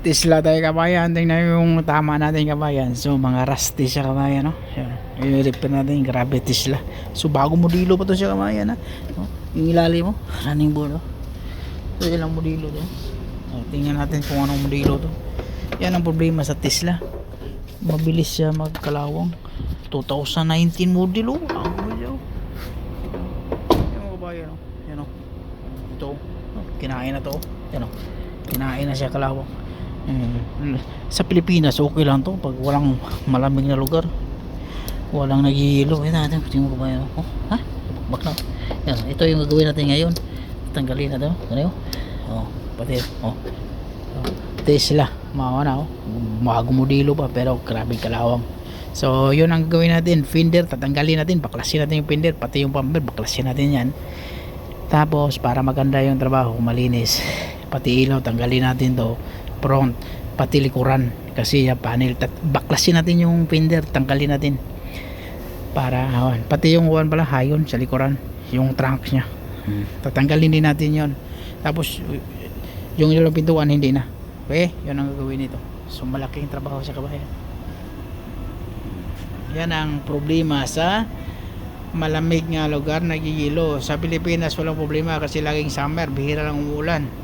Tesla tayo kabayan, tingnan yung tama natin kabayan. So mga rusty siya kabayan, no? I-repair natin, grabe Tesla. So bago modelo pa to siya kabayan, ha? No? Yung ilalim mo, running board, no? So ilang modelo to. Tingnan natin kung anong modelo to. Yan ang problema sa Tesla, mabilis siya magkalawang. 2019 modelo, ang modelo. Yan kabayan, no? Yan, no? Ito, no? Kinain na to, yan, no? Kinain na siya kalawang. Sa Pilipinas okay lang to pag walang malamig na lugar, walang nagihilo. Yan natin, tingnan mo ba yan? Oh, ha? Bak na. Yan, ito yung gagawin natin ngayon. Tanggalin na to. Ano yun? Oh, pati, oh. Tesla, mawa oh. Bago modelo pa pero grabe kalawang. So yun ang gagawin natin. Fender, tatanggalin natin, baklasin natin yung fender, pati yung bumper, baklasin natin yan. Tapos para maganda yung trabaho, malinis, pati ilaw, tanggalin natin to, front, pati likuran, kasi yung panel, baklasin natin yung fender, tanggalin natin para pati yung uwan pala, hayon sa likuran, yung trunks nya, tatanggalin din natin yon. Tapos yung ilang pintuan hindi na. Okay, yun ang gagawin nito. So malaking trabaho sa kabayan. Yan ang problema sa malamig nga lugar, nagigilo. Sa Pilipinas walang problema kasi laging summer, bihira lang umuulan.